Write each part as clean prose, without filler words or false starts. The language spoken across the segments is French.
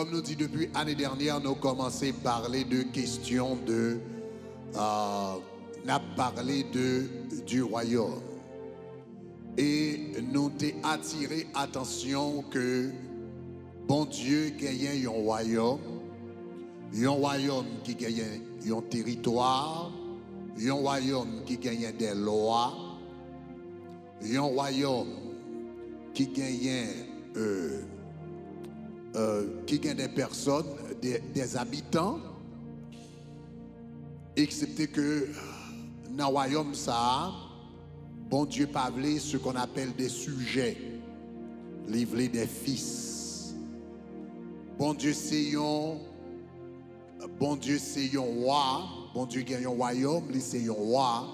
comme nous dit depuis l'année dernière, nous commencé à parler de questions de... n'a parlé du royaume. Et nous t'ai attiré attention que bon Dieu gagne un royaume qui gagne un territoire, un royaume qui gagne des lois, un royaume qui gagne des personnes, des habitants, excepté que dans le royaume ça, bon Dieu parle ce qu'on appelle des sujets, livrer des fils. Bon Dieu c'est un roi, bon Dieu gagne un royaume, c'est un roi,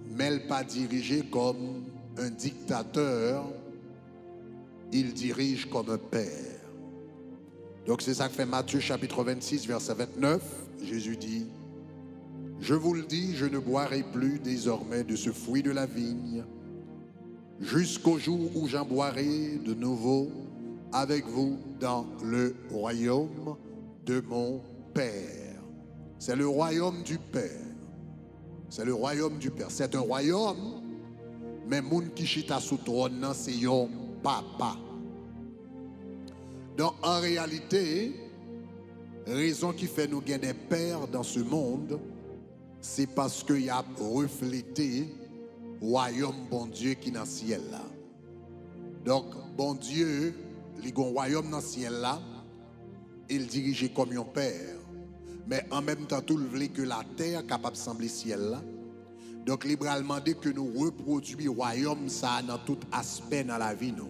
mais il pas dirigé comme un dictateur, il dirige comme un père. Donc c'est ça que fait Matthieu chapitre 26 verset 29, Jésus dit: je vous le dis, je ne boirai plus désormais de ce fruit de la vigne, jusqu'au jour où j'en boirai de nouveau avec vous dans le royaume de mon Père. C'est le royaume du Père. C'est le royaume du Père. C'est un royaume, mais moun qui chita sous trône, c'est yon papa. Donc en réalité, raison qui fait nous gagner des pères dans ce monde, c'est parce qu'il y a reflété le royaume bon Dieu qui est dans le ciel là. Donc, bon Dieu, il a un royaume dans le ciel là, il dirige comme un père. Mais en même temps, tout le voulait que la terre capable de sembler ciel là. Donc, il a demandé que nous reproduisons le royaume ça dans tout aspect dans la vie nous.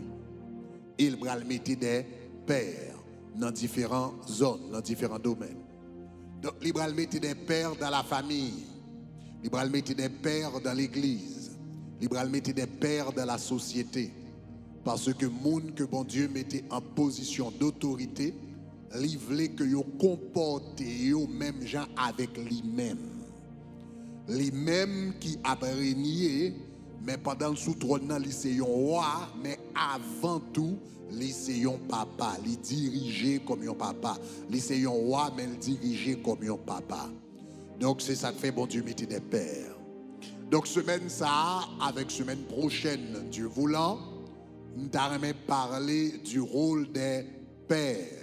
Il va mettre des pères dans différentes zones, dans différents domaines. Donc, il va mettre des pères dans la famille. Il va mettre des pères dans l'église. Il va mettre des pères dans la société. Parce que moun que bon Dieu mettait en position d'autorité, il voulait que yo comporte yo même gens avec lui-même. Lui-même qui a régné, mais pendant le sous-trône, il c'est un roi, mais avant tout, il c'est un papa, il dirigé comme un papa. Il c'est un roi, mais il dirigé comme un papa. Donc c'est ça que fait bon Dieu mettre des pères. Donc semaine ça, avec semaine prochaine, Dieu voulant, nous allons parler du rôle des pères.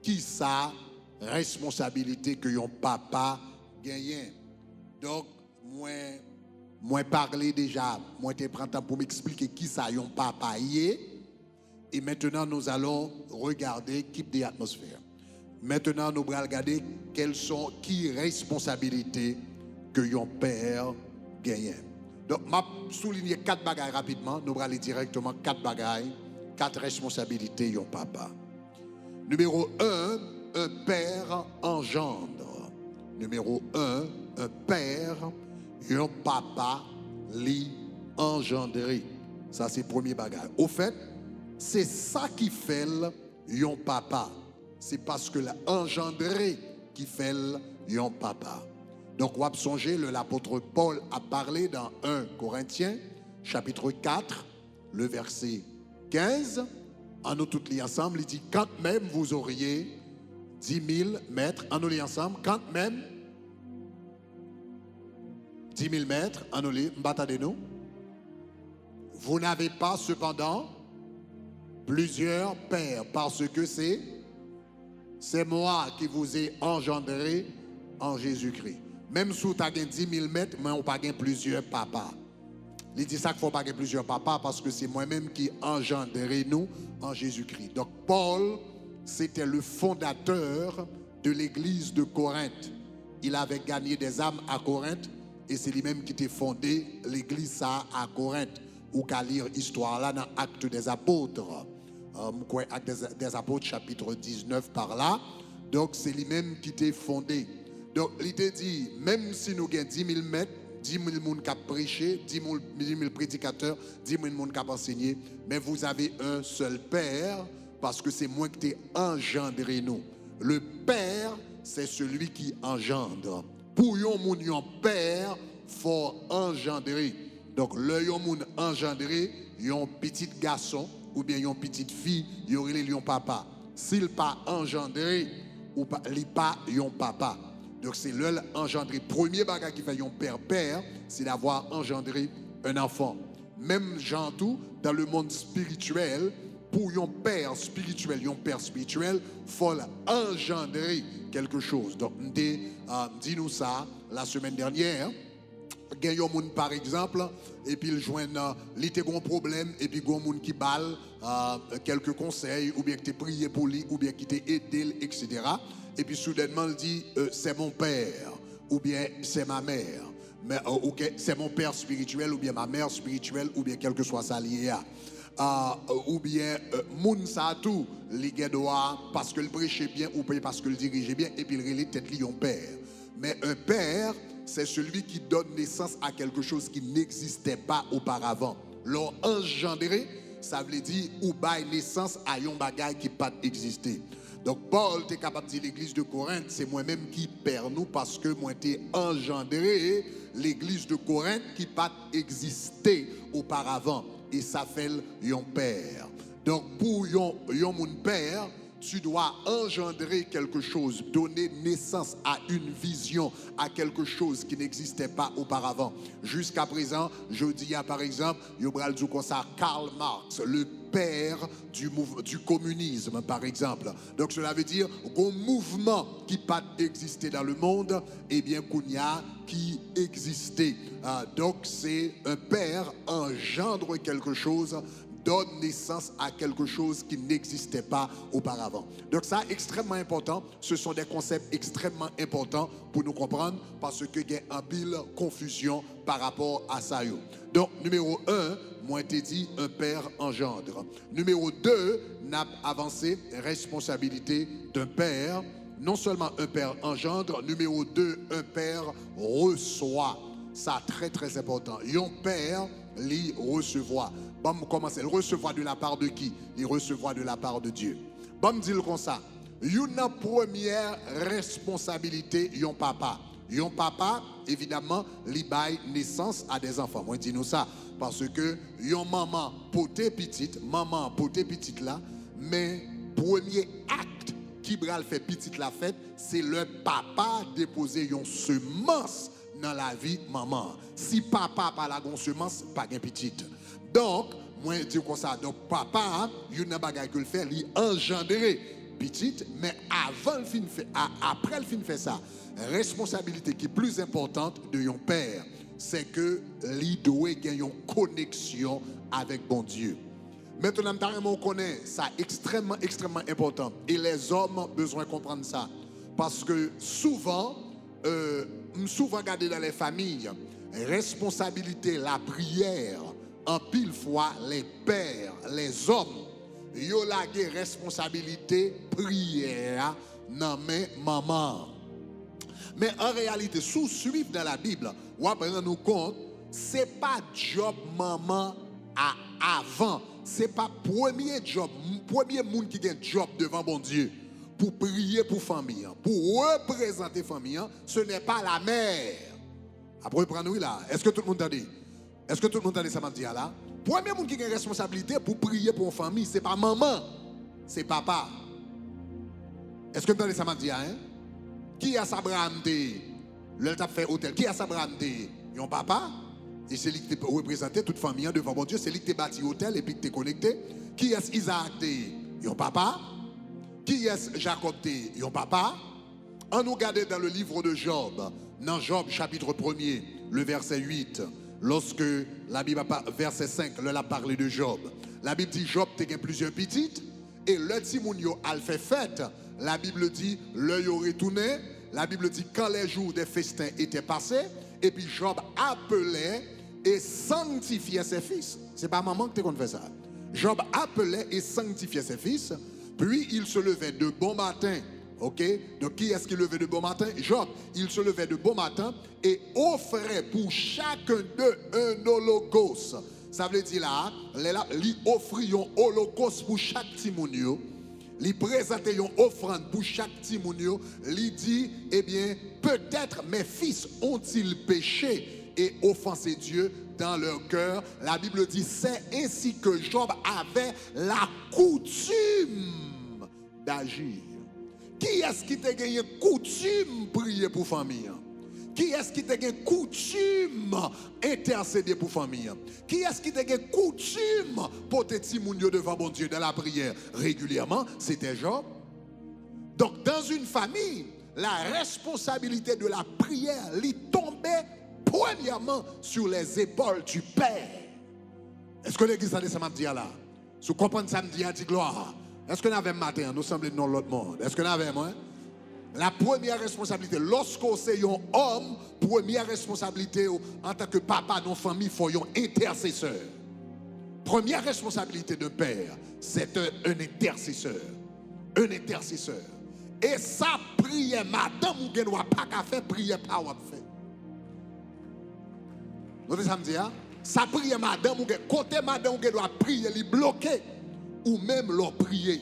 Qui ça, responsabilité que un papa gagne. Donc moi parler déjà, moi te prends temps pour m'expliquer qui ça un papa y est. Et maintenant, nous allons regarder qui de l'atmosphère. Maintenant, nous allons regarder quelles sont qui responsabilités que un père gagne. Donc, je souligner 4 bagailles rapidement. Nous allons aller directement 4 bagailles, 4 responsabilités un papa. Numéro 1, un père engendre. Numéro 1, un père, un papa l'y engendré. Ça, c'est le premier bagage. Au fait, c'est ça qui fait un papa. C'est parce que l'engendré qui fait un papa. Donc, on va songer, l'apôtre Paul a parlé dans 1 Corinthiens, chapitre 4, le verset 15. En nous tous les ensemble, il dit, quand même vous auriez 10 000 mètres, en nous les ensemble, quand même 10 000 mètres, en nous les, m'battez-nous. Vous n'avez pas cependant plusieurs pères, parce que c'est moi qui vous ai engendré en Jésus-Christ. Même si vous avez 10 000 mètres, mais on n'a pas plusieurs papas. Il dit ça qu'il ne faut pas plusieurs papas parce que c'est moi-même qui engendré nous en Jésus-Christ. Donc Paul, c'était le fondateur de l'église de Corinthe. Il avait gagné des âmes à Corinthe et c'est lui-même qui a fondé l'église à Corinthe. Ou qu'à lire l'histoire là dans Actes des Apôtres. Actes des Apôtres chapitre 19 par là. Donc c'est lui-même qui t'a fondé. Donc il t'a dit, même si nous avons 10 000 mètres, 10 000 personnes qui ont prêché, 10 000 prédicateurs, 10 000 personnes qui ont enseigné, mais vous avez un seul Père, parce que c'est moi qui t'ai engendré nous. Le Père, c'est celui qui engendre. Pour un Père, il faut engendrer. Donc, le yon engendré, yon petit garçon ou bien yon petite fille, yon relé yon papa. s'il pas engendré ou pas, il pas yon papa. Donc c'est le engendré. Premier bagage qui fait yon père, c'est d'avoir engendré un enfant. Même genre tout, dans le monde spirituel, pour yon père spirituel, faut engendrer quelque chose. Donc, dis-nous ça la semaine dernière. Il y a un monde par exemple, et puis il joint, il a un problème, et puis il y a un monde qui balle quelques conseils, ou bien qui t'a prié pour lui, ou bien qui t'a aidé, etc. Et puis soudainement, il dit c'est mon père, ou bien c'est ma mère. Mais, c'est mon père spirituel, ou bien ma mère spirituelle, ou bien quel que soit ça lié à. Ou bien, moun sa tout, li gen doit parce que le prêchait bien, ou bien parce que le dirigeait bien, et puis il relève peut-être li un père. Mais un père, c'est celui qui donne naissance à quelque chose qui n'existait pas auparavant. L'on engendré, ça veut dire ou bail naissance à un bagage qui pas existé. Donc Paul est capable de dire l'église de Corinthe, c'est moi-même qui perds nous parce que moi t'ai engendré l'église de Corinthe qui pas existé auparavant. Et ça fait un père. Donc pour mon père, tu dois engendrer quelque chose, donner naissance à une vision, à quelque chose qui n'existait pas auparavant. Jusqu'à présent, je dis par exemple, Yobral dit comme ça, Karl Marx, le père du communisme, par exemple. Donc cela veut dire qu'un mouvement qui n'a pas existé dans le monde, eh bien qu'il y a qui existait. Donc c'est un père engendre quelque chose, donne naissance à quelque chose qui n'existait pas auparavant. Donc ça, extrêmement important. Ce sont des concepts extrêmement importants pour nous comprendre parce qu'il y a un pile confusion par rapport à ça. Donc, numéro 1, moi, je t'ai dit, un père engendre. Numéro 2, n'a avancé, responsabilité d'un père. Non seulement un père engendre, numéro 2, un père reçoit. Ça, très, très important. Un père, lui, recevoir. Bon, commencer. Il recevoir de la part de qui? Il recevoir de la part de Dieu. Bon, dis-le comme ça. Une première responsabilité, yon papa. Yon papa, évidemment, li bail naissance à des enfants. Moi, dis-nous ça. Parce que yon maman poté petite là, mais premier acte qui bral fait petite la fête, c'est le papa déposer yon semence dans la vie maman. Si papa pas la gon semence, pas gain petite. Donc, moi je dis comme ça, donc papa, il y a un bagage que le fait, il engendrer petite, mais avant le fin fait, après le fin fait ça, responsabilité qui est plus importante de un père, c'est que il doit gagner une connexion avec bon Dieu. Maintenant, on connaît ça extrêmement important. Et les hommes ont besoin de comprendre ça. Parce que souvent regardé dans les familles, responsabilité, la prière, en pile fois, les pères, les hommes, ils ont la responsabilité, prière, dans mes mamans. Mais en réalité, sous suivre dans la Bible, on va prendre nous compte, ce n'est pas job maman avant. Ce n'est pas premier job, premier monde qui a un job devant bon Dieu. Pour prier pour famille, pour représenter famille, ce n'est pas la mère. Après, prenons là. Est-ce que tout le monde a dit? Est-ce que tout le monde a dit ça m'a dit là? Premier monde qui a une responsabilité pour prier pour une famille, ce n'est pas maman, c'est papa. Est-ce que vous entendez ça m'a dit hein? Qui a sa brande? Le t'a fait hôtel. Qui a sa brande? Yon papa. Et c'est lui qui te représenter toute famille devant bon Dieu. C'est lui qui t'a bâti hôtel et puis qui t'a connecté. Qui est Isaac? Yon papa. Qui est Jacob? Yon papa. On nous regarde dans le livre de Job, dans Job chapitre 1er, le verset 8, lorsque la Bible, verset 5, là a parlé de Job. La Bible dit Job t'a plusieurs petites et le timounio a fait fête. La Bible dit l'œil au retourné. La Bible dit quand les jours des festins étaient passés, et puis Job appelait et sanctifiait ses fils. C'est pas maman qui t'a fait ça. Job appelait et sanctifiait ses fils. Puis il se levait de bon matin. Ok? Donc qui est-ce qui levait de bon matin? Job. Il se levait de bon matin et offrait pour chacun d'eux un holocauste. Ça veut dire là, il offrit un holocauste pour chaque timounio. Il présentait une offrande pour chaque timounio. Il dit, eh bien, peut-être mes fils ont-ils péché et offensé Dieu dans leur cœur. La Bible dit, c'est ainsi que Job avait la coutume d'agir. Qui est-ce qui t'a gagné coutume prier pour famille? Qui est-ce qui t'a gagné coutume intercéder pour famille? Qui est-ce qui t'a gagné coutume porter timoun devant bon Dieu dans la prière régulièrement? C'était Job. Donc dans une famille, la responsabilité de la prière lui tombait premièrement sur les épaules du Père. Est-ce que l'église a dit ça m'a dit là? Si vous comprenez ça me dit gloire. Est-ce que nous avons matin, nous semblons dans l'autre monde? Est-ce que nous avons, hein? La première responsabilité, lorsqu'on est un homme, première responsabilité en tant que papa dans la famille, il faut un intercesseur. Première responsabilité d'un père, c'est un intercesseur. Un intercesseur. Et ça, prière, madame, ou ne doit pas faire prière par ou fait. Vous avez ça me dit, hein? Ça prière, madame, ou côté madame, ou doit prier, il bloqué. Ou même leur prier.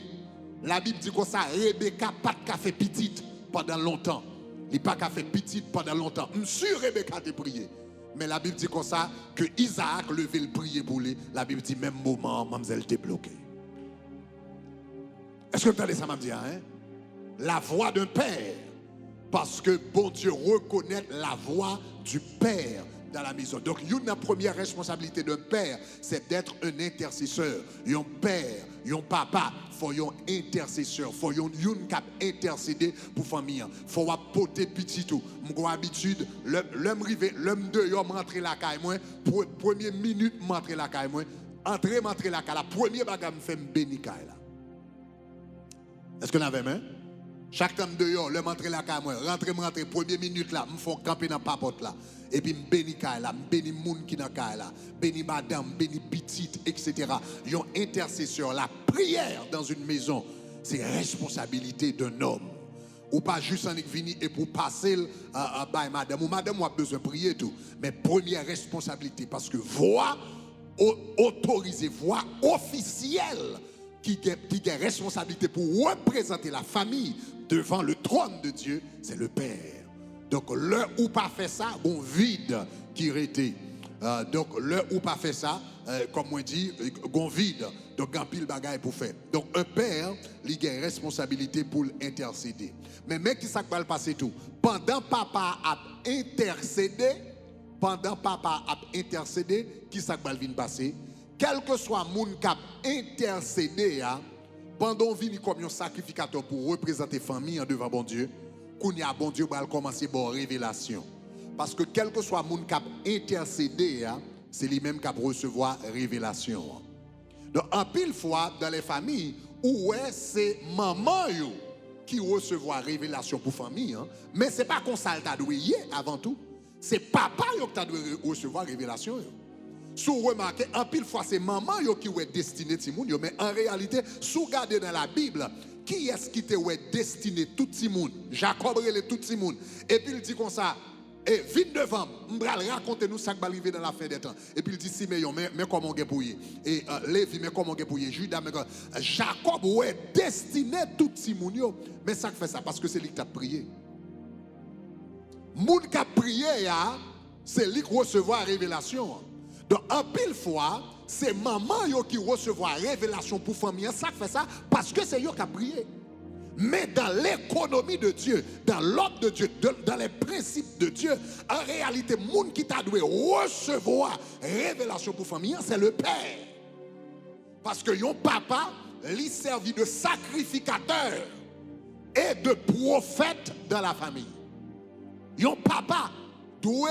La Bible dit que ça, Rebecca pas de café petite pendant longtemps. Il pas café petite pendant longtemps. Monsieur Rebecca te prié. Mais la Bible dit comme ça que Isaac levait le prier pour lui. La Bible dit même moment, mademoiselle t'est bloquée. Est-ce que vous entendez ça, m'a dit, hein? La voix d'un père. Parce que bon Dieu reconnaît la voix du père dans la maison. Donc, une première responsabilité d'un père, c'est d'être un intercesseur. Un père, un papa, il faut un intercesseur. Il faut un cap intercéder pour la famille. Il faut apporter petit tout. J'ai habitude, l'homme de l'homme rentrer la caille, moi, première minute, rentrer la caille, moi, rentrer la caille, la première bagarre me fait me bénir caille là. Est-ce que vous avez main? Chaque temps de l'homme, l'homme rentrer la caille, moi, rentrer, première minute là, me font camper dans la papote là. Et puis, je bénis là, je bénis moun qui dans là, bénis madame, bénis petite, etc. Ils ont intercesseur. La prière dans une maison, c'est responsabilité d'un homme. Ou pas juste en venir et pour passer à madame. Ou madame a besoin de prier tout. Mais première responsabilité, parce que voix autorisée, voix officielle, qui a responsabilité pour représenter la famille devant le trône de Dieu, c'est le Père. Donc, l'heure où pas fait ça, bon vide qui était. Donc, l'heure où pas fait ça, comme on dit, bon vide. Donc, un pile bagaille pour faire. Donc, un père, il a une responsabilité pour intercéder. Mais mec, qui ça va passer tout? Pendant papa a intercédé, qui ça va venir passer? Quel que soit le monde qui a intercédé, pendant qu'on vient comme un sacrificateur pour représenter la famille devant bon Dieu, qu'on y a bon Dieu va commencer par révélation. Parce que quel que soit le monde qui a intercédé, c'est lui-même qui a recevoir révélation. Donc, en pile fois, dans les familles, où c'est maman qui reçoit révélation pour la famille, mais ce n'est pas qu'on ça t'a doué avant tout. C'est papa qui t'a dû recevoir révélation. Si vous remarquez, en pile fois, c'est maman qui est destiné à mais en réalité, si vous regardez dans la Bible, qui est-ce qui te destiné tout le monde? Jacob relève tout le monde. Et puis il dit comme ça, et vite devant, racontez-nous ça qui va arriver dans la fin des temps. Et puis il dit Simeon, mais comment on pour y? Et Lévi, mais comment on pour y? Judas, mais Jacob est destiné tout le monde. Mais ça fait ça parce que c'est lui qui a prié. Moun qui a prié, c'est lui qui recevra la révélation. Donc, en pile fois, c'est maman qui recevra la révélation pour la famille. Ça fait ça parce que c'est eux qui a prié. Mais dans l'économie de Dieu, dans l'ordre de Dieu, dans les principes de Dieu, en réalité, le monde qui t'a dû recevoir révélation pour la famille, c'est le Père. Parce que yon papa, lui servi de sacrificateur et de prophète dans la famille. Yon papa doit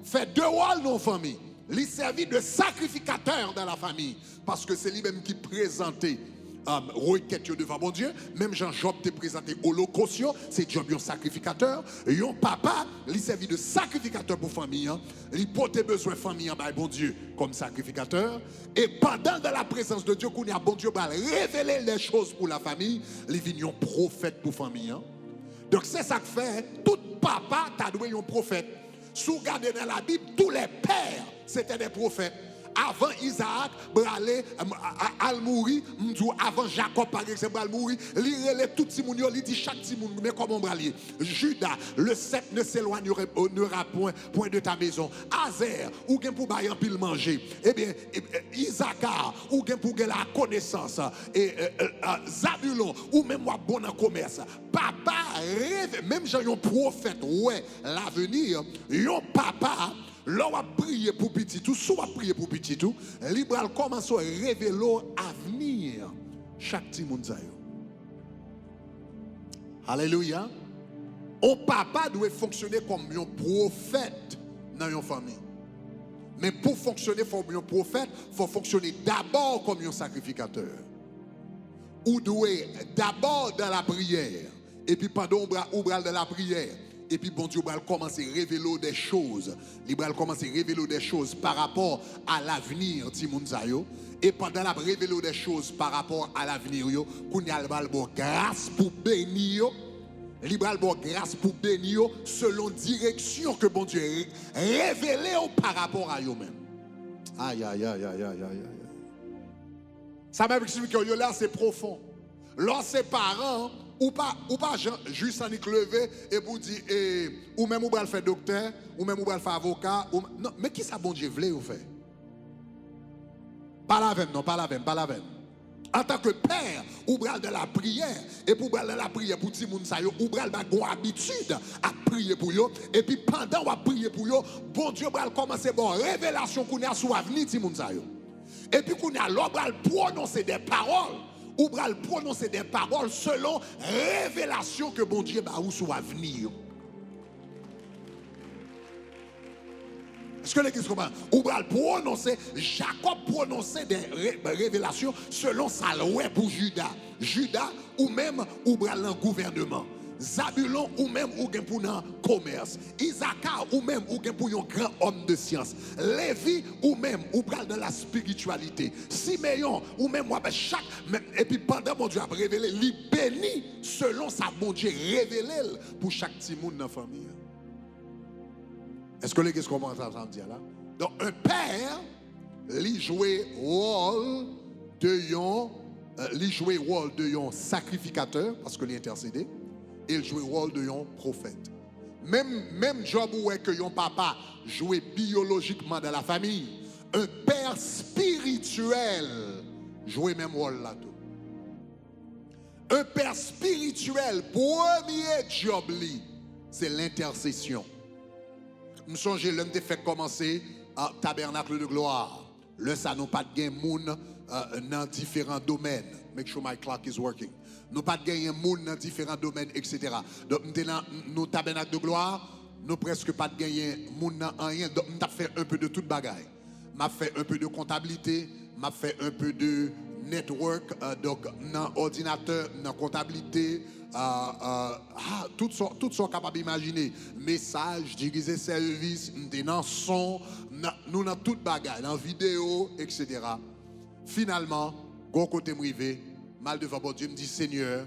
faire deux rôles dans la famille. Lui servi de sacrificateur dans la famille. Parce que c'est lui-même qui présentait requête devant mon Dieu. Même Jean-Job te présenté holocauste, c'est Job un sacrificateur. Yon papa, lui servi de sacrificateur pour famille. Il portait besoin de famille en bon Dieu comme sacrificateur. Et pendant dans la présence de Dieu, qu'on y a bon Dieu va révéler les choses pour la famille, il vient un prophète pour famille. Donc c'est ça que fait, tout papa t'a doué un prophète. Si vous regardez dans la Bible, tous les pères, c'était des prophètes. avant Isaac, bralé, al mourir, avant Jacob par exemple, al mourir, li relè tout ti moun yo, li dit chaque ti moun, mais comment bralier? Judas, le sceptre ne s'éloignera point de ta maison. Azer, ou gen pour bailler pile manger. Eh bien, Isaacar, ou gen pour la connaissance. Et Zabulon, ou même moi bon en commerce. Papa rêve, même j'ai un prophète, ouais, l'avenir, yon papa, l'on a prié pour petit tout, soit prié pour petit tout, libéral commence à révéler l'avenir chaque petit monde. Alléluia. Un papa doit fonctionner comme un prophète dans une famille. Mais pour fonctionner comme un prophète, il faut fonctionner d'abord comme un sacrificateur. Ou doit d'abord dans la prière. Et puis pendant on bral de la prière. Et puis bon Dieu va commencer à révéler des choses. Il va commencer à révéler des choses par rapport à l'avenir de Timounzayo. Et pendant la révéler des choses par rapport à l'avenir, qu'on y a le grâce pour bénir. Libéral bon grâce pour bénir selon direction que bon Dieu révélé par rapport à eux-mêmes. Aïe, aïe, aïe, aïe, aïe, aïe. Ça m'explique que là c'est profond. Lorsque parents ou pas juste en lever et pour dire ou même ou va faire docteur ou même ou va faire avocat non mais qui ça bon Dieu voulait ou faire? Pas la veine non, pas la veine, pas la veine. En tant que père, ou bral de la prière, et pour bral de la prière pour ti moun sa yo, ou bral ba gon habitude à prier pour yo, et puis pendant ou à prier pour yo, bon Dieu bral commencer bon révélation qu'on a sous avenir ti moun sa yo. Et puis qu'on a l'on bral prononcer des paroles, ou bral prononcer des paroles selon révélation que bon Dieu ba ou sous avenir. Est-ce que l'église comprend? Ou bral prononcer, Jacob prononçait des révélations selon sa loi pour Judas. Judas ou même ou bral dans gouvernement. Zabulon ou même ou gen pour dans commerce. Isaacar ou même ou gen pour un grand homme de science. Lévi ou même ou bral dans la spiritualité. Siméon ou même ou chaque et puis pendant mon Dieu a révélé, li béni selon sa bon Dieu révélé pour chaque petit monde dans la famille. Est-ce que l'église commence à dire là? Donc un père, il jouait rôle de un sacrificateur parce que l'intercédé, et il jouait rôle de un prophète. Même Job ouais que yon papa jouait biologiquement dans la famille, un père spirituel jouait même rôle là tout. Un père spirituel, premier job li, c'est l'intercession. Je songe l'homme te fait commencer à tabernacle de gloire. Le ça nous pas de gain moun dans différents domaines. Make sure my clock is working. Nous pas de gain moun dans différents domaines, etc. Donc nous tabernacle de gloire, nous presque pas de gain moun dans rien. Donc nous fait un peu de toute bagaille. M'a fait un peu de comptabilité, m'a fait un peu de network, donc dans ordinateur, dans comptabilité. Tout sont capables d'imaginer. Message, diriger service, dans son, nous dans toute bagaille, dans vidéo, etc. Finalement, bon côté privé, mal devant bon Dieu, me dit Seigneur,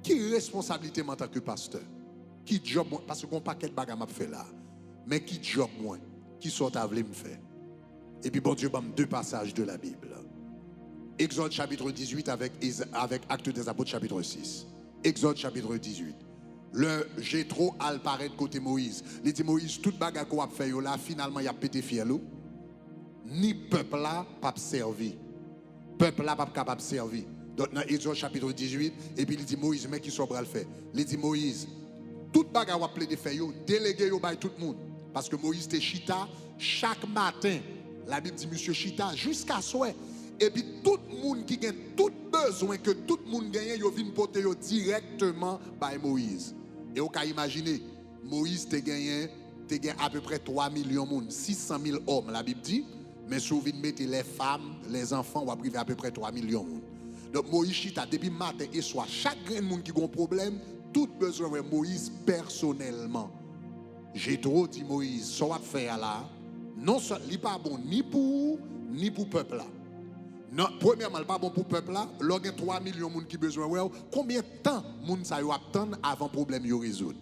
qui responsabilité en tant que pasteur? Qui job moi? Parce qu'on paquet de bagages m'a fait là. Mais qui job moi? Qui sont à me faire? Et puis bon Dieu m'a deux passages de la Bible. Exode chapitre 18 avec Actes des Apôtres chapitre 6. Exode chapitre 18. Le Jétro al paraît côté Moïse. Il dit Moïse, toute bagarre qu'on a fait là, finalement, il a pété fier. Ni peuple là, pas servi. Peuple là, pas capable de servir. Donc, dans Exode chapitre 18, et puis il dit Moïse, mais qui soit le fait. Il dit Moïse, toute bagarre qu'on a plaidé faire, délégué yo by tout le monde. Parce que Moïse était chita chaque matin. La Bible dit monsieur chita jusqu'à souhait. Et puis tout le monde qui a tout besoin que tout le monde gagne, il vient porter directement par Moïse. Et vous pouvez imaginer, Moïse a gagné à peu près 3 millions de monde, 600 000 hommes, la Bible dit. Mais si vous venez mettre les femmes, les enfants, vous arrivez à peu près 3 millions de monde. Donc Moïse chita depuis matin et soir, chaque grand monde qui a un problème, tout besoin de Moïse personnellement. J'ai trop dit Moïse, ça va faire là, non seulement, il n'est pas bon ni pour le peuple là. Non, premièrement, pas bon pour le peuple là. Là, il y a 3 millions de gens qui ont besoin. Combien de temps les gens attendent avant le problème de résoudre?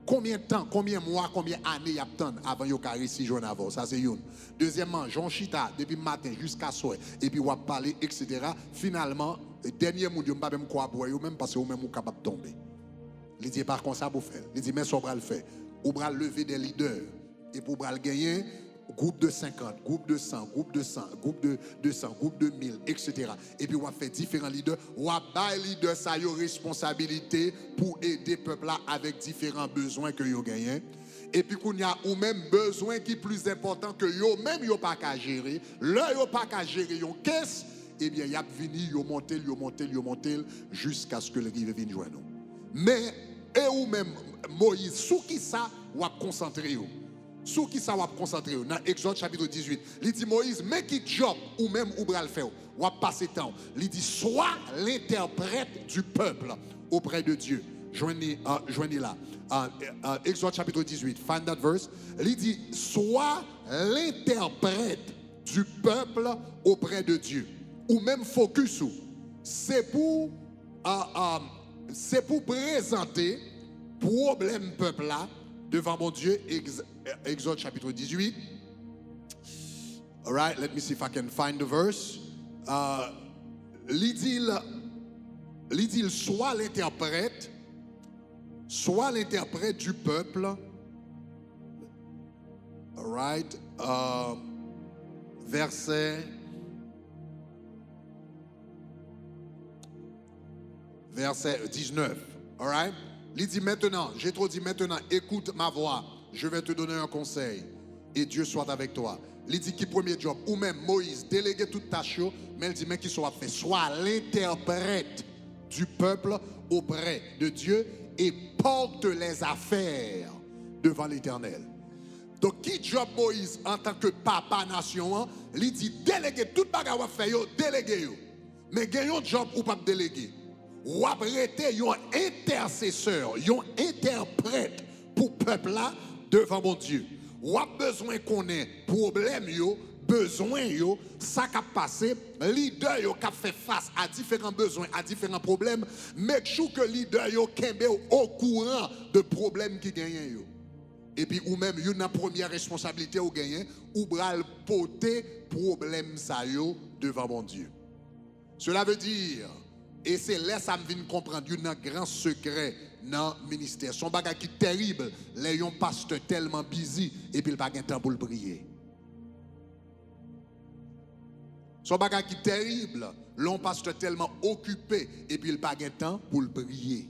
Combien de temps, combien de mois, combien d'années y a attendre avant yo carré si journée avant. Ça c'est une. Deuxièmement, Jean Chita depuis matin jusqu'à soir et puis on va parler etc. Finalement, dernier monde yo pas même quoi boire yo même parce que vous même capable de tomber. Il dit par contre ça pour faire. Il dit mais ça va le faire. Ou va lever des leaders et pour va gagner groupe de 50, groupe de 100, groupe de 100, groupe de 200, groupe de 1000, etc. Et puis on va faire différents leaders. On va faire leaders ça yo responsabilité pour aider peuple là avec différents besoins que yo gagnent. Et puis qu'on y a ou même besoin qui est plus important que yo même yo pas qu'à gérer. Là yo pas qu'à gérer yon caisse, eh bien y a vini yo monter jusqu'à ce que le rive vienne joindre nous. Mais et ou même Moïse sous qui ça ou a concentré yo. Sous qui ça va concentrer dans Exode chapitre 18. Il dit Moïse, mais qui job ou même ou bral faire ou a passer temps. Il dit sois l'interprète du peuple auprès de Dieu. Joignez là. Exode chapitre 18. Find that verse. Il dit sois l'interprète du peuple auprès de Dieu. Ou même focus ou. C'est pour présenter problème peuple là devant mon Dieu. Exode chapitre 18. All right, let me see if I can find the verse. L'idile soit l'interprète du peuple. All right, verset 19. All right, il dit maintenant, j'ai trop dit maintenant, écoute ma voix. Je vais te donner un conseil et Dieu soit avec toi. Il dit qui premier job ou même Moïse déléguer toute tâche, mais il dit mais qui soit fait soit l'interprète du peuple auprès de Dieu et porte les affaires devant l'Éternel. Donc qui job Moïse en tant que papa nation, il dit déléguer toute bagarre à faire déléguer. Mais il y a un job ou pas déléguer. Ou arrêter un intercesseur, un interprète pour peuple là devant mon Dieu. Ou a besoin qu'on ait problème yo, besoin yo, ça qui a passé, leader yo qui a fait face à différents besoins, à différents problèmes, make sure que leader yo kembe au courant de problèmes qui gagnent yo. Et puis ou même une première responsabilité au gagner, ou bral porter problème ça yo devant mon Dieu. Cela veut dire et c'est là ça me vient comprendre un grand secret dans le ministère. Son bagage qui est terrible, les yon pasteur tellement busy et puis il pas de temps pour le prier. Son bagage qui est terrible, l'on pasteur tellement occupé et puis il pas de temps pour le prier.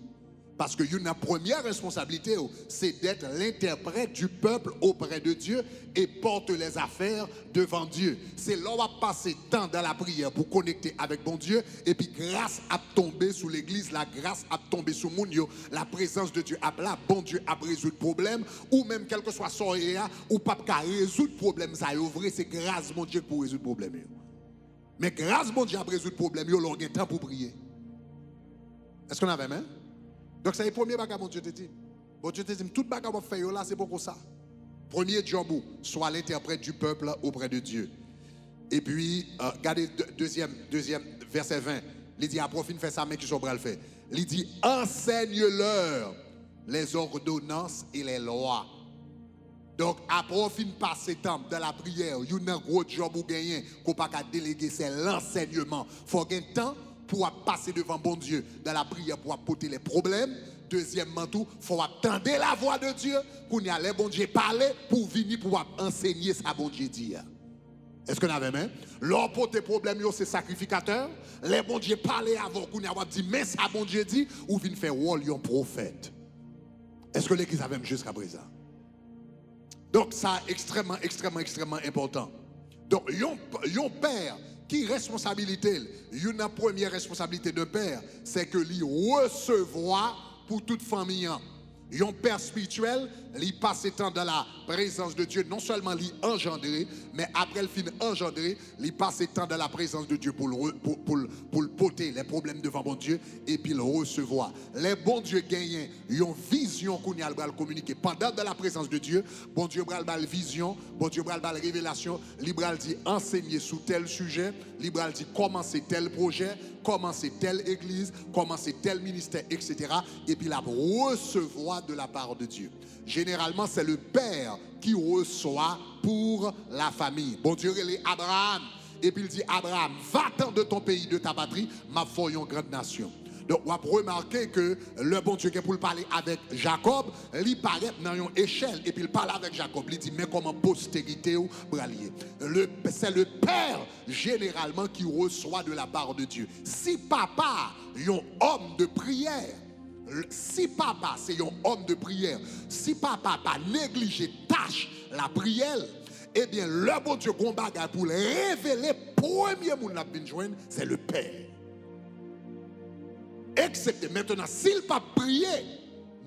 Parce que une première responsabilité, c'est d'être l'interprète du peuple auprès de Dieu et porte les affaires devant Dieu. C'est là où on va passer temps dans la prière pour connecter avec bon Dieu et puis grâce à tomber sous l'église, la grâce à tomber sous mon Dieu, la présence de Dieu à là, bon Dieu à résoudre le problème ou même quel que soit son réa ou pas qu'à résoudre le problème, ça est vrai, c'est grâce mon Dieu pour résoudre le problème. Mais grâce mon Dieu à résoudre le problème, il y a temps pour prier. Est-ce qu'on avait même? Donc c'est le premier bagage mon Dieu te dit. Bon Dieu te dit, tout bagage qu'on fait là, c'est pour ça. Premier job, soit l'interprète du peuple auprès de Dieu. Et puis, regardez deuxième verset 20. Il dit, à profit, fait ça, mais qui sont prêts à le faire. Il dit, enseigne-leur les ordonnances et les lois. Donc, à profit, passer temps dans la prière, il y a un gros job ou gagner qu'on n'a pas déléguer, c'est l'enseignement. Il faut gagner temps pour passer devant bon Dieu dans la prière pour apporter les problèmes. Deuxièmement, il faut attendre la voix de Dieu pour y aller, bon Dieu parler pour venir pour enseigner ça, bon Dieu dit. Est-ce que vous avez même? L'or pour tes problèmes, c'est sacrificateur. Les bon Dieu parler avant qu'on y a dit, mais ça, bon Dieu dit, ou vient faire rôle un prophète. Est-ce que l'église a même jusqu'à présent? Donc, ça, extrêmement important. Donc, yon père, qui responsabilité? Une première responsabilité de père, c'est que lui recevoir pour toute famille. Un père spirituel, il passe temps dans la présence de Dieu, non seulement lui engendrer, mais après le fin engendrer, il passe temps dans la présence de Dieu pour le porter les problèmes devant bon Dieu et puis le recevoir. Les bons dieux gagnent une vision qu'on a le communiquer pendant dans la présence de Dieu. Bon Dieu bral bal vision, bon Dieu bral bal révélation, libral dit enseigner sous tel sujet, libral dit commencer tel projet, commencer telle église, commencer tel ministère, etc. Et puis la recevoir de la part de Dieu. Généralement, c'est le père qui reçoit pour la famille. Bon Dieu, il est Abraham. Et puis il dit, Abraham, va-t'en de ton pays, de ta patrie, m'a fait une grande nation. Donc, on va remarquer que le bon Dieu qui est pour parler avec Jacob, il paraît dans une échelle. Et puis il parle avec Jacob. Il dit, mais comment postérité ou bralier. C'est le père, généralement, qui reçoit de la part de Dieu. Si papa est un homme de prière, si papa c'est un homme de prière, si papa pas négligé tâche la prière, eh bien, le bon Dieu qu'on bagarre pour le révéler, premier monde n'a pas joindre, c'est le père. Excepté maintenant, s'il pas prié,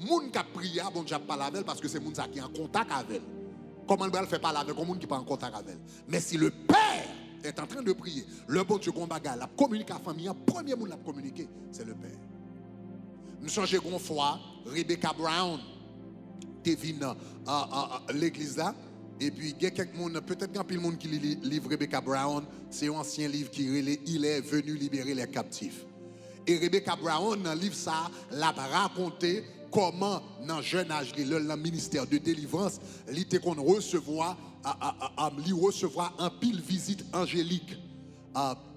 moun qui a prié, bon Dieu pas avec elle parce que c'est moun qui est en contact avec elle. Comment le fait parler avec un monde qui n'est pas en contact avec elle. Mais si le père est en train de prier, le bon Dieu qu'on bagarre, la communique à la famille, le premier monde qui a communiqué, c'est le père. Nous songeons une fois, Rebecca Brown devine l'église là. Et puis, il y a quelques monde, peut-être qu'il y a le monde qui lit livre Rebecca Brown, c'est un ancien livre qui il est venu libérer les captifs. Et Rebecca Brown, dans le livre ça, l'a raconté comment, dans le jeune âge, le ministère de délivrance, il était qu'on recevoir un pile visite angélique.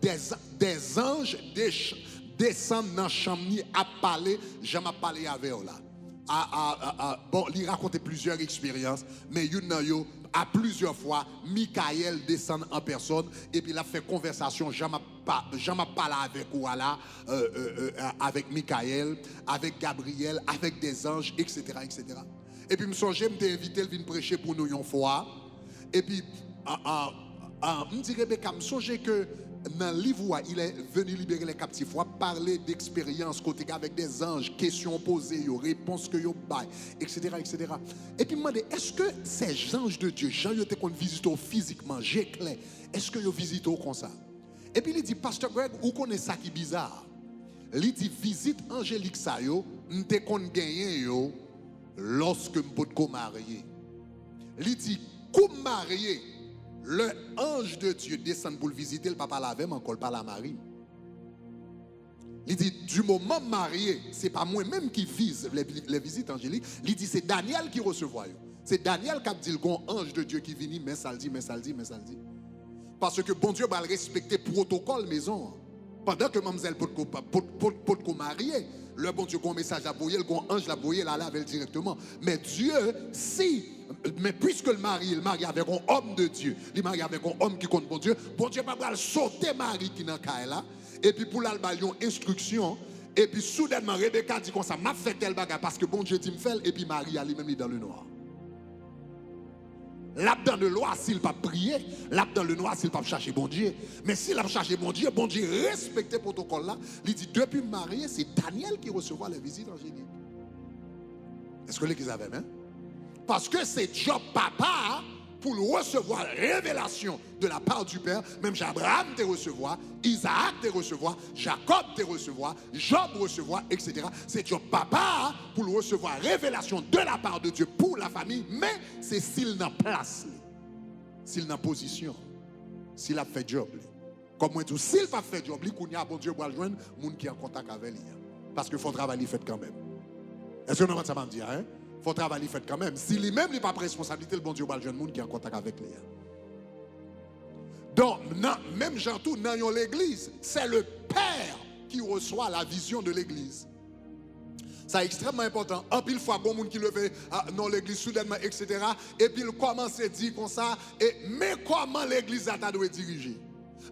Des anges descendent dans la chambre à parler, j'aime parler avec eux là. Bon, il racontait plusieurs expériences, mais à plusieurs fois, Michael descend en personne et puis il a fait conversation, jamais parlé avec Ouala, avec Michael, avec Gabriel, avec des anges, etc. etc. Et puis, je me suis invité, il vient prêcher pour nous une fois. Et puis, je me dis, Rebecca, je me suis que dans le livre où il est venu libérer les captifs, parler d'expérience côté avec des anges, questions posées, réponses que vous bail, etc., etc. Et puis, je me demandais, est-ce que ces anges de Dieu, Jean, ils ont visité physiquement, j'ai clair, est-ce que ils visitent comme ça? Et puis, il dit, Pasteur Greg, vous connaissez ça qui est bizarre? Il dit, visite angélique, ça, yo, m'te kon gagné, yo, lorsque m'pot marié. Il dit, comme marié, le ange de Dieu descend pour le visiter, le papa l'avait, mais encore pas la Marie. Il dit, du moment marié, ce n'est pas moi-même qui vise les visites angéliques. Il dit, c'est Daniel qui recevra. C'est Daniel qui a dit, le ange de Dieu qui vient, mais ça le dit, mais ça le dit, mais ça le dit. Parce que bon Dieu va respecter le protocole maison. Pendant que mademoiselle peut marier, le bon Dieu a un message à voyer, le ange l'a voyer, là avec directement. Mais Dieu, mais puisque le mari avec un homme de Dieu, il marie avec un homme qui compte bon Dieu va sauter Marie qui dans le là, et puis pour l'albalion instruction, et puis soudainement Rebecca dit comme ça, m'a fait tel bagage parce que bon Dieu dit me fait, et puis Marie a lui-même dans le noir. L'ap dans le noir s'il pas prier, l'ap dans le noir s'il pas chercher bon Dieu. Mais s'il a cherché bon Dieu respecte le protocole là, il dit depuis marié, c'est Daniel qui recevra les visites angéliques. Est-ce que l'église avait même? Parce que c'est Job papa pour recevoir la révélation de la part du Père. Même Abraham te recevoir, Isaac te recevoir, Jacob te recevoir, Job recevoir, etc. C'est Job papa pour recevoir la révélation de la part de Dieu pour la famille. Mais c'est s'il n'a place, s'il n'a position, s'il a fait job. Comme moi, s'il n'a pas fait job, il y a bon Dieu pour joindre les gens qui sont en contact avec lui. Parce qu'il faut travailler fait quand même. Est-ce que nous ça va me dire, hein? Il faut travailler fait quand même. Si lui-même n'est pas responsabilité, le bon Dieu va le jeune monde qui est en contact avec lui. Donc, même Jean-Tout, dans l'église, c'est le Père qui reçoit la vision de l'église. C'est extrêmement important. En pile fois, bon monde qui le fait dans l'église soudainement, etc. Et puis il commence à dire comme ça, mais comment l'église a doit diriger?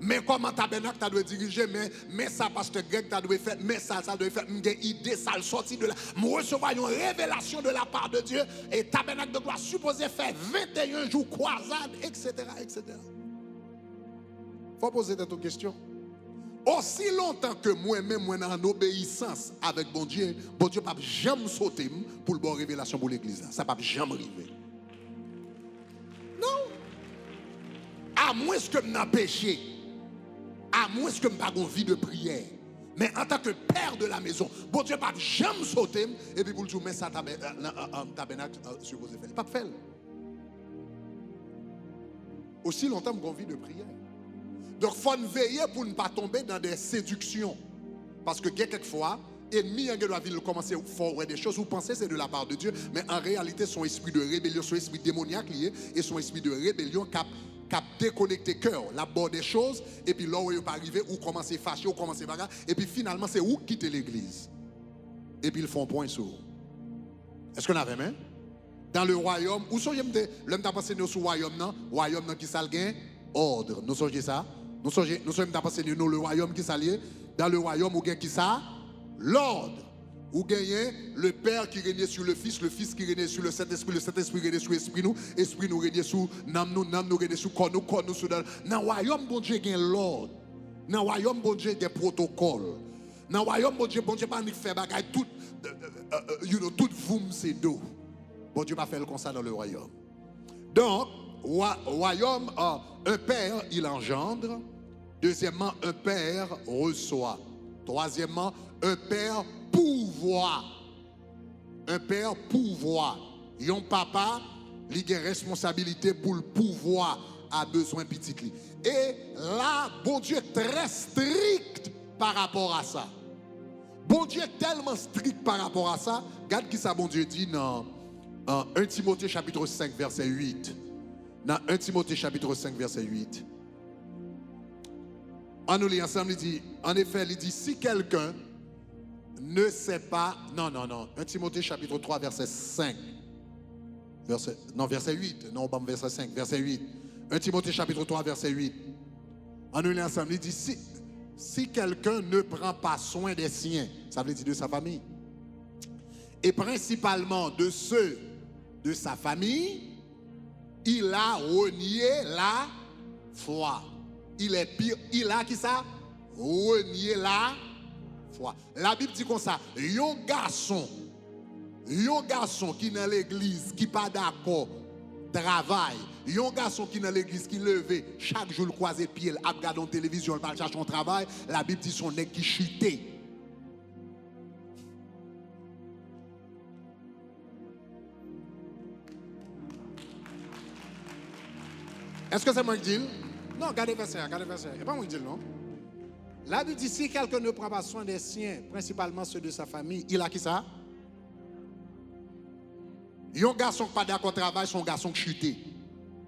Mais comment tabernacle tu dois diriger, mais ça, pasteur Greg, tu dois faire, mais ça doit faire, une idée, ça le sortir de là. Nous recevons une révélation de la part de Dieu, et tabernacle doit supposer faire 21 jours croisade, etc., etc. Il faut poser cette question. Aussi longtemps que moi-même, moi, en obéissance avec bon Dieu ne peut jamais sauter pour le bon révélation pour l'église. Ça ne peut jamais arriver. Non. À moins que je n'ai péché. À moins que je n'ai pas une vie de prière. Mais en tant que père de la maison, bon Dieu ne peut jamais sauter et puis pour le dire, mais ça tabernacle supposé faire. Il ne peut pas faire. Aussi longtemps que j'ai une vie de prière. Donc, il faut veiller pour ne pas tomber dans des séductions. Parce que quelquefois, ennemi en la ville commencer à faire des choses, vous pensez c'est de la part de Dieu, mais en réalité son esprit de rébellion, son esprit démoniaque lié et son esprit de rébellion cap déconnecté cœur, la bord des choses, et puis là où il pas arrivé, ou commencer fâcher, ou commencer bagarre, et puis finalement c'est où quitter l'église. Et puis ils font point sur. Est-ce qu'on avait même? Dans le royaume, où sont l'homme t'a passé sur le royaume qui s'algue ordre. Nous sommes ça? Nous sommes passé nous le royaume qui s'allie. Dans le royaume où gagne qui ça? L'ordre. Où gagne le Père qui règne sur le Fils qui règne sur le Saint-Esprit, le Saint-Esprit règne sur l'Esprit nous règne sur nam nous règne sur corps nous sur dans le royaume bon Dieu gagne l'ordre. Dans le royaume bon Dieu des protocoles. Dans le royaume bon Dieu pas ni faire bagaille tout tout voum c'est d'eau. Bon Dieu pas faire comme ça dans le royaume. Donc royaume un père il engendre. Deuxièmement un père reçoit. Troisièmement un père pouvoir. Un père pouvoir. Yon papa, il a responsabilité pour le pouvoir à besoin petit li. Et là, bon Dieu est très strict par rapport à ça. Bon Dieu est tellement strict par rapport à ça. Regarde qui ça bon Dieu dit dans 1 Timothée chapitre 5 verset 8. Dans 1 Timothée chapitre 5 verset 8. On nous lit ensemble, il dit, en effet, il dit, si quelqu'un ne sait pas, non, 1 Timothée chapitre 3 verset 5, verset 8, non, verset 5, verset 8, 1 Timothée chapitre 3 verset 8, on nous lit ensemble, il dit, si quelqu'un ne prend pas soin des siens, ça veut dire de sa famille, et principalement de ceux de sa famille, il a renié la foi. Il est pire, il a qui ça? Renié la foi. La Bible dit comme ça, un garçon qui est dans l'église, qui n'est pas d'accord, travail, un garçon qui est dans l'église, qui levé, chaque jour le croise pied, il regarde la télévision, il va chercher son travail, la Bible dit son nez qui chutait. Est-ce que c'est moi qui dis? Non, regardez verset. C'est pas moi qui dis non. La Bible dit si quelqu'un ne prend pas soin des siens, principalement ceux de sa famille, il a qui ça? Un garçon qui pas d'accord au travail, son garçon qui chuté.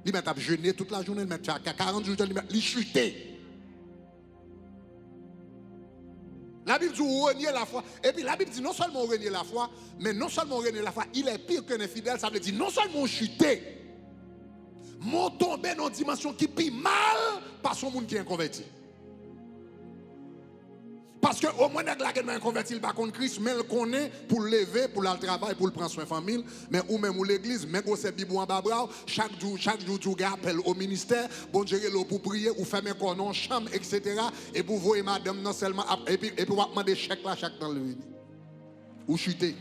Il met à jeûner toute la journée, il met à 40 jours, il chuté. La Bible dit renier la foi. Et puis la Bible dit non seulement renier la foi, mais non seulement renier la foi, il est pire qu'un infidèle. Ça veut dire non seulement chuté. Mon tombé dans une dimension qui pille mal par son monde qui est converti. Parce que au moins, il est converti par contre Christ, mais il connaît pour le lever, pour le travail, pour le prendre soin de la famille, mais ou même l'église, mais quand c'est bibou en bas, chaque jour, tu appelles au ministère, bon Dieu, pour prier, ou faire mes cornons, chambre, etc. Et pour voir madame, non seulement, et puis vous demander chèque là, chaque dans le ou chuter.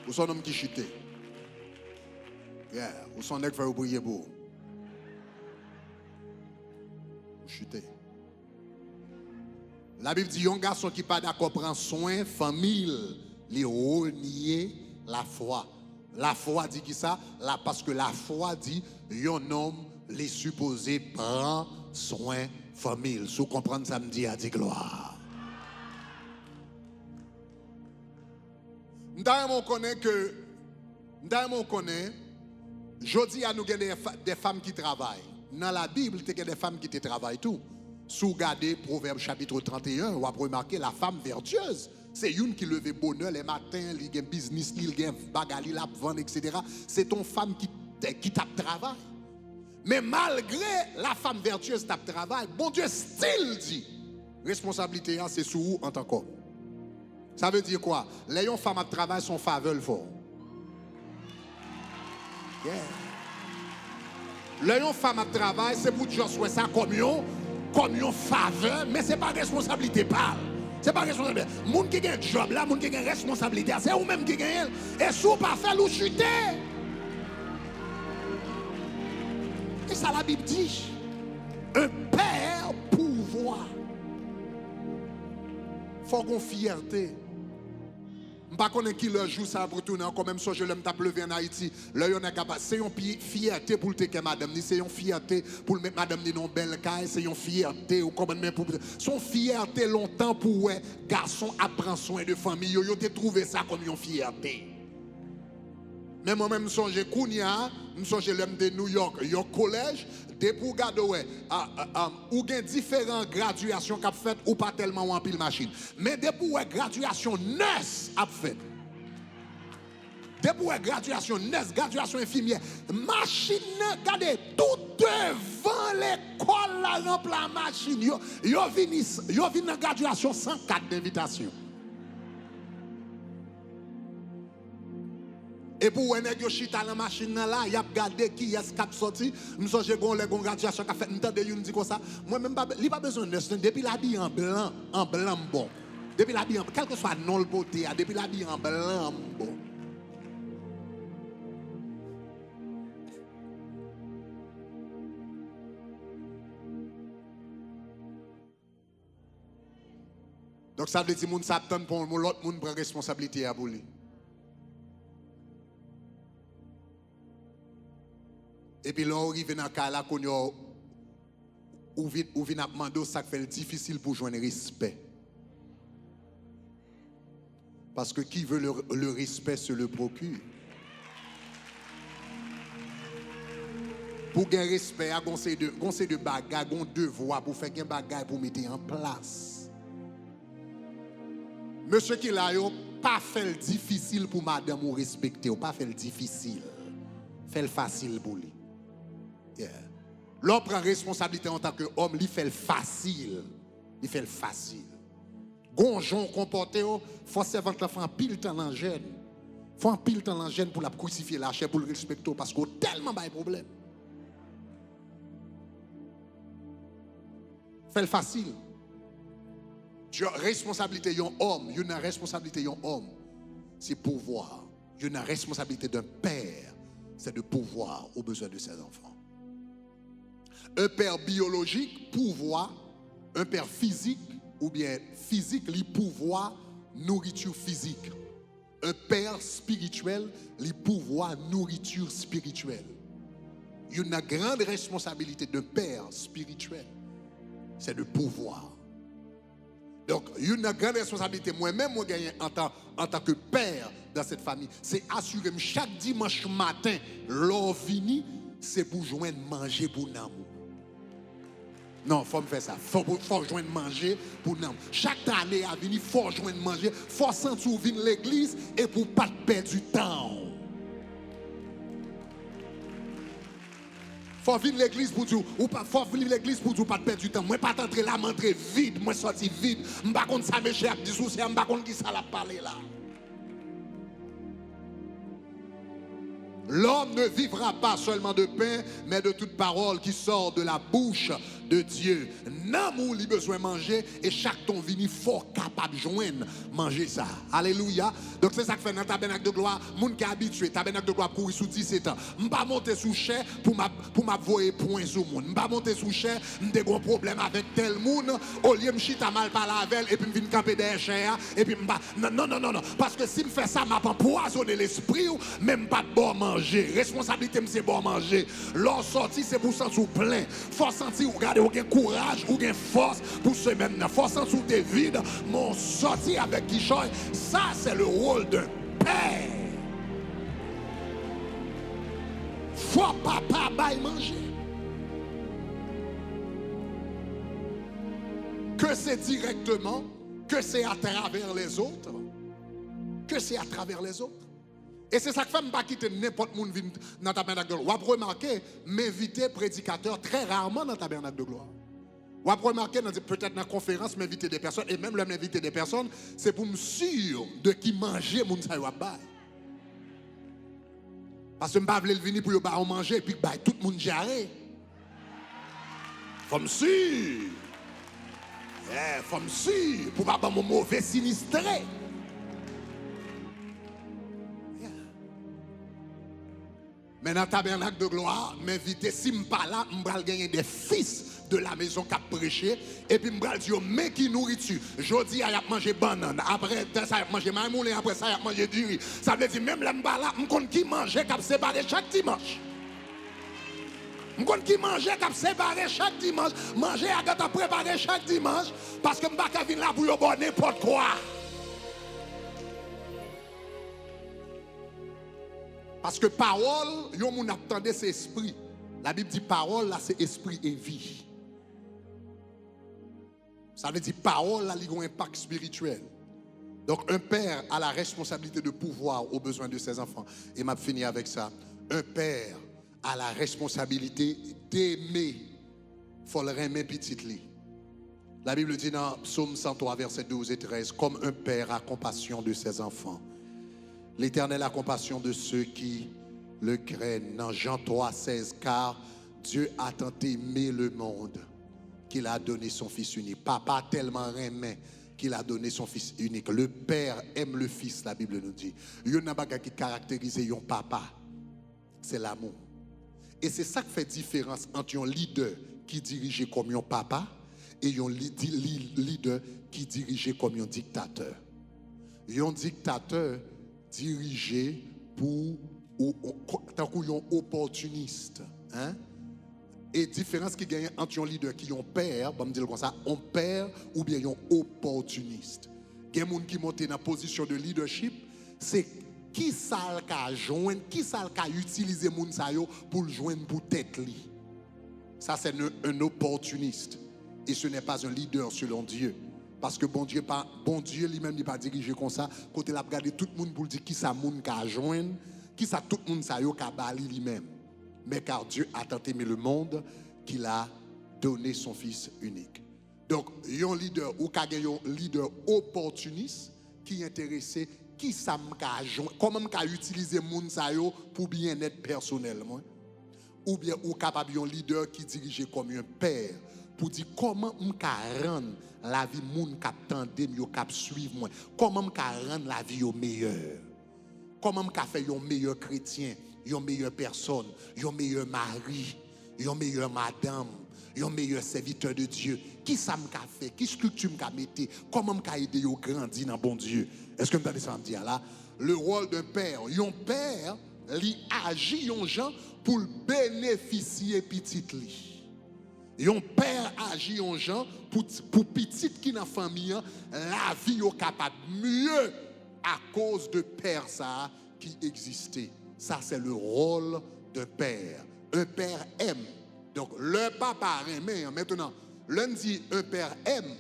Ou son homme qui chuter. Yeah, ou son nègre fait prier pour. Ou chuter. La Bible dit, un garçon qui n'est pas d'accord prend soin, famille, les renier la foi. La foi dit qui ça? Parce que la foi dit, un homme, les supposés, prend soin, famille. Si vous comprenez ça, me dit, à dit gloire. Nous connaît que, je dis à nous des femmes qui travaillent. Dans la Bible, il y a des femmes qui travaillent tout. Si vous regardez Proverbe chapitre 31, vous avez remarqué la femme vertueuse. C'est une qui levait bonheur les matins, il y a un business, il y a un bagali, la vente, etc. C'est ton femme qui tape travail. Mais malgré la femme vertueuse tape travail, bon Dieu style dit, responsabilité, c'est sur vous en tant qu'homme. Ça veut dire quoi? Les femmes à travail sont faveurs fort. Yeah. Les femmes à travail, c'est pour dire ça comme une faveur, mais ce n'est pas responsabilité par. Ce n'est pas responsabilité. Les gens qui ont un job là, les gens qui ont une responsabilité, c'est vous-même qui gagnez. Et si vous ne pas faire, vous chuter. Et ça, la Bible dit, un père pouvoir. Il faut qu'on fierté. Je ne sais pas qui le joue ça pour tourner, quand même, je l'aime taper levé en Haïti. Là, on est capable. C'est une fierté pour le que madame, c'est une fierté pour mettre madame dans une belle caille, c'est une fierté, ou comment même pour. Son fierté longtemps pour ouais, garçon apprend soin de famille, yo te trouvé ça comme une fierté. Mais moi-même, je songe Kounia, je songe l'homme de New York, York College, de pour regarder, ou bien différentes graduations qu'a fait, ou pas tellement en pile machine. Mais de pour graduation neuf a fait. De pour graduation neuf, graduation infirmière, machine, regardez, tout devant l'école, la remplie la machine. Yo vini en graduation 104 d'invitation. Et pour un nèg yo chita dans machine là, y a regardé qui est cap sorti, nous songe gon les gon graduation qu'a fait m'tande yon dit comme ça. Moi même pas li pas besoin de depuis l'habit en blanc bon. Depuis l'habit en quel que soit non le beauté, depuis l'habit en blanc bon. Donc ça veut dire moun s'attend pour l'autre moun prend responsabilité à pour lui. Et puis là, on arrive dans le cas là, où vient à demander ça fait difficile pour joindre respect. Parce que qui veut le respect se le procure. Pour gagner respect, il y a de bagages, il y a devoir pour faire un bagage pour mettre en place. Monsieur qui là, pas fait le difficile pour madame ou respecter, pas fait le difficile. Fait le facile pour lui. Yeah. L'homme prend responsabilité en tant qu'homme, il fait le facile. Il fait le facile. Gonjon comporté, il faut servir l'enfant pile temps en gêne. Il faut un pile temps en gêne pour la crucifier la chair, pour le respecter, parce qu'il y a tellement de problèmes. Fait le facile. Tu as responsabilité d'un homme, il y a une responsabilité d'un homme, c'est pouvoir. Il y a une responsabilité d'un père, c'est de pouvoir aux besoins de ses enfants. Un père biologique, pouvoir, un père physique, ou bien physique, il pouvoir, nourriture physique. Un père spirituel, il pouvoir, nourriture spirituelle. Il y a une grande responsabilité d'un père spirituel, c'est de pouvoir. Donc, il y a une grande responsabilité, moi-même, moi, en tant que père dans cette famille, c'est assurer chaque dimanche matin, l'heure finie, c'est pour joindre manger pour nous. Non, il faut me faire ça. Il faut joindre manger pour nous. Chaque année à venir, il faut joindre manger. Il faut sentir venir l'église et pour ne pas perdre du temps. Il faut venir l'église pour dire, ou pas, faut venir l'église pour dire pas perdre du temps. Moi pas entrer là, m'entrer vide, moi sortir vide. Je ne sais pas ça me cher, je ne sais pas qui ça l'a parlé là. L'homme ne vivra pas seulement de pain, mais de toute parole qui sort de la bouche de Dieu. N'amour, il a besoin de manger et chaque ton vini fort capable de joindre manger ça. Alléluia. Donc c'est ça que fait dans le tabernacle de gloire. Moun qui est habitué, tabernacle de gloire courir sous 17 ans. Je ne pas monter sous chair pour m'avoyer point sur moun. Je ne pas monter sous chair, je un problème avec tel moun. Au lieu de chita mal par la veille et puis je viens camper derrière chair. Et puis non. Parce que si je fais ça, je ne vais pas empoisonner l'esprit, même pas de bon manger. Responsabilité, c'est bon manger. L'or sorti, c'est pour sentir plein. Faut sentir, regardez, ou courage, ou force pour se mettre. Faut sentir t'es vide. Mon sorti avec qui choy. Ça, c'est le rôle d'un père. Faut papa baille manger. Que c'est directement, que c'est à travers les autres. Que c'est à travers les autres. Et c'est ça que fait ne pas quitter n'importe qui dans le tabernacle de gloire. Vous avez remarqué, m'inviter prédicateur très rarement dans le tabernacle de gloire. Vous avez remarqué, peut-être dans la conférence, m'inviter des personnes, et même m'inviter des personnes, c'est pour me sûr de qui manger mon sa bail. Parce que je ne veux pas venir pour manger et puis tout le monde jarre. Faut me sûr. Faut me sûr pour pas mon mauvais sinistré. Mais dans le tabernacle de gloire, m'inviter, si je ne suis pas là, je vais gagner des fils de la maison qui a prêché. Et puis, je dis, mais qui nourriture? Je dis, il a mangé banane. Après, ça a mangé maïmoulin. Après, ça a mangé du riz. Ça veut dire, même là, je compte qui mangeait, qui a séparé chaque dimanche. Je compte qui mangeait, qui a séparé chaque dimanche. Manger, à gâteau préparé chaque dimanche. Parce que je ne peux pas venir là pour boire n'importe quoi. Parce que parole, yon moun attendait c'est esprit. La Bible dit parole, là c'est esprit et vie. Ça veut dire parole, là, il a un impact spirituel. Donc un père a la responsabilité de pouvoir aux besoins de ses enfants. Et m'a fini avec ça. Un père a la responsabilité d'aimer. Il faut le aimer petit li. La Bible dit dans Psaume 103, versets 12 et 13, comme un père a compassion de ses enfants. L'Éternel a compassion de ceux qui le craignent. Dans Jean 3, 16, car Dieu a tant aimé le monde qu'il a donné son Fils unique. Papa a tellement aimé qu'il a donné son Fils unique. Le Père aime le Fils, la Bible nous dit. Il y a un bagage qui caractérise un papa, c'est l'amour. Et c'est ça qui fait différence entre un leader qui dirige comme un papa et un leader qui dirige comme un dictateur. Un dictateur dirigé pour tant qu'on opportuniste, hein? Et différence qui gagne entre un leader qui est un père, bon me dire comme ça, un père ou bien un opportuniste. Il y a des gens qui montent dans la position de leadership, c'est qui ça ka joindre, qui ça ka utiliser moun sa yo pour le joindre pour tête li. Ça c'est un opportuniste et ce n'est pas un leader selon Dieu. Parce que bon Dieu lui-même n'est pas dirigé comme ça. Côté la regarder tout le monde pour dire qui ça moun ka joindre, qui ça tout le monde sa yo ka bali lui-même. Mais car Dieu a tant aimé le monde qu'il a donné son Fils unique. Donc, il y a un leader ou un leader opportuniste qui est intéressé, qui ça ka joindre, comment ka utiliser moun sa yo pour bien-être personnel. Ou bien ou capable un leader qui dirige comme un père pour dire comment on peut rendre la vie moun k'ap tande yo k'ap suivre moi, comment on peut rendre la vie au meilleur, comment on peut faire un meilleur chrétien, un meilleur personne, un meilleur mari, un meilleur madame, un meilleur serviteur de Dieu. Qui ça m'a fait, qui structure m'a mettre, comment m'a aider yo grandir dans bon Dieu. Est-ce que vous avez ça me dire là? Le rôle d'un père, un père li agit yon gens pour bénéficier petit li. Un père agit en gens pour petit qui dans la famille, la vie est capable mieux à cause de père ça qui existait. Ça c'est le rôle d'un père. Un père aime. Donc le papa aime. Maintenant, l'un dit un père aime,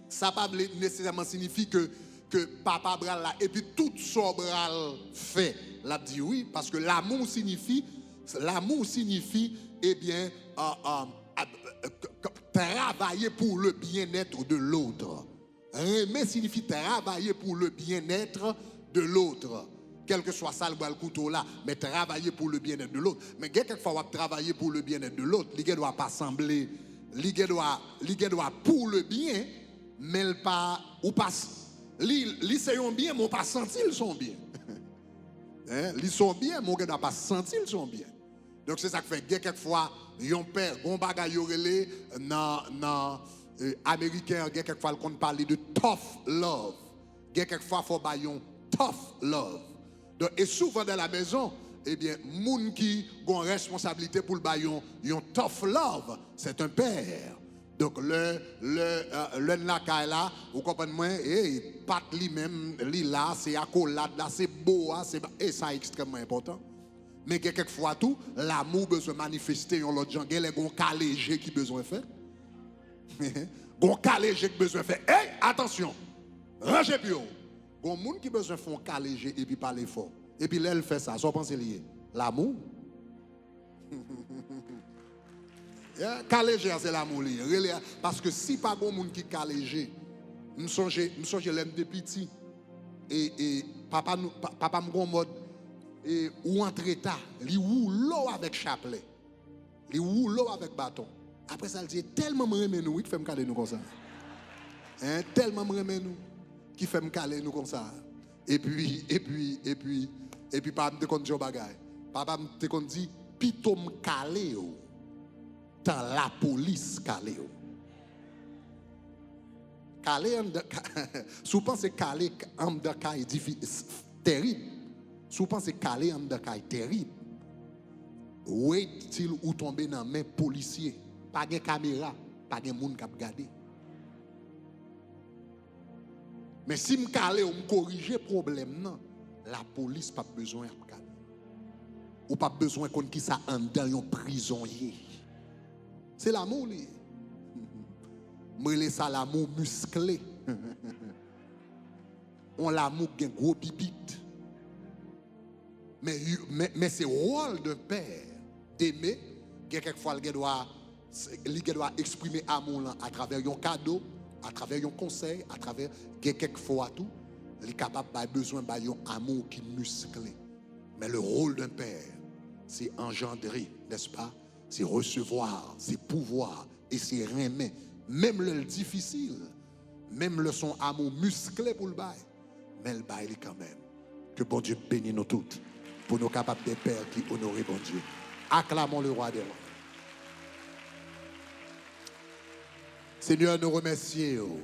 ça pas nécessairement signifie que papa bral là et puis tout son bral fait. L'a dit oui parce que l'amour signifie eh bien travailler pour le bien-être de l'autre. Aimer signifie travailler pour le bien-être de l'autre. Quel que soit ça le couteau là, mais travailler pour le bien-être de l'autre. Mais quelquefois, on va travailler pour le bien-être de l'autre. Il ne doit pas sembler, il doit pour le bien, mais il pas, ou pas, ils sont bien, mais on pas sentir ils sont bien. Ils sont bien, mais on ne doit pas sentir ils sont bien. Donc c'est ça qui fait quelquefois, yon père, bon bagay yorele, dans américain, quelquefois qu'on parle de tough love. Quelquefois faut ba yon tough love. Donc, et souvent dans la maison, eh bien, moun qui ont responsabilité pour le baillon, yon tough love, c'est un père. Donc le nakay là, vous comprenez moi, et pat li même, li là, c'est accolade là, c'est beau, et ça est extrêmement important. Mais quelquefois tout, l'amour besoin manifester on l'autre gens, il y a un cas léger qui besoin faire. Un cas léger qui besoin faire. Hey, attention. Rangez bio. Il y a un monde qui besoin faire un cas léger et puis parler fort. Et puis là elle fait ça, ça pense lié. L'amour. Cas léger c'est l'amour lié. Parce que si pas bon monde qui cas léger, me songe l'aime de petit et papa me mode et ou entre état, li ou l'eau avec chapelet, li ou l'eau avec bâton. Après ça, il dit tellement me remet nous qui fait me caler nous comme ça. Tellement me remet nous qui fait me caler nous comme ça. Et puis papa me te dit bagay. Papa me te dit pito me caler. dans la police calé. Calé si vous pensez calé en de cas terrible. Si vous pensez calé en de cas terrible. Wait till ou tomber dans main policier, pas de caméra, pas de monde qui regarder. Mais si me calé ou me corriger problème non, la police pas besoin de regarder. Ou pas besoin qu'on qui ça en dans un prisonnier. C'est l'amour li. Moi les ça l'amour musclé. On l'amour gen gros bibite. Mais c'est le rôle d'un père d'aimer, quelquefois il doit exprimer amour à travers un cadeau, à travers un conseil, à travers quelquefois tout, il est capable d'avoir besoin d'un amour qui musclé. Mais le rôle d'un père, c'est engendrer, n'est-ce pas? C'est recevoir, c'est pouvoir et c'est remettre. Même le difficile, même le son amour musclé pour le bail, mais le bail quand même. Que bon Dieu bénisse nous toutes. Pour nous capables des pères qui honorent bon Dieu. Acclamons le roi des rois. Seigneur, nous remercions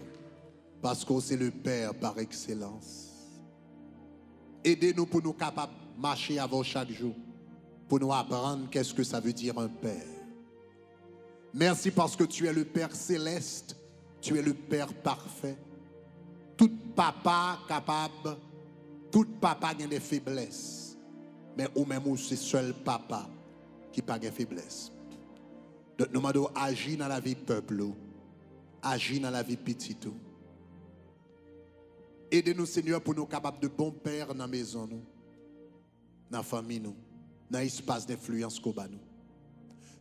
parce que c'est le Père par excellence. Aidez-nous pour nous capables de marcher avant chaque jour, pour nous apprendre qu'est-ce que ça veut dire un Père. Merci parce que tu es le Père céleste, tu es le Père parfait. Tout papa capable, tout papa a des faiblesses. Mais ou même c'est seul papa qui n'a pas de faiblesse. Donc nous demandons agir dans la vie peuple, agir dans la vie petit. Aidez-nous Seigneur pour nous capables de bons pères dans la maison, dans la famille, dans l'espace d'influence qu'on a.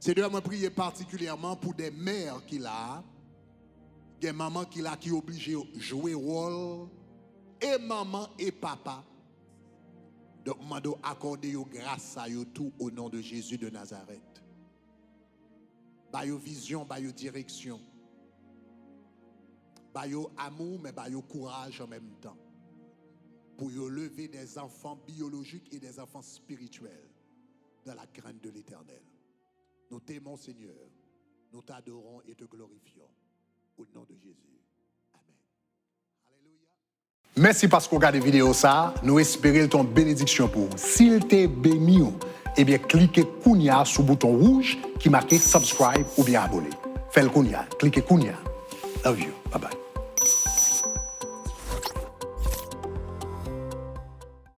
Seigneur, moi prier particulièrement pour des mères qui là, des mamans qui là qui sont obligées de jouer rôle, et maman et papa. Donc, je dois accorder grâce à eux tout au nom de Jésus de Nazareth. Bayo vision, bayo direction. Bayo amour, mais bayo courage en même temps. Pour lever des enfants biologiques et des enfants spirituels dans la crainte de l'Éternel. Nous t'aimons, Seigneur. Nous t'adorons et te glorifions. Au nom de Jésus. Merci parce que vous regardez la vidéo ça. Nous espérons ton bénédiction pour vous. S'il t'est béni, eh bien, cliquez Kounia sur le bouton rouge qui marque subscribe ou bien abonner. Faites le Kounia. Cliquez Kounia. Love you. Bye bye.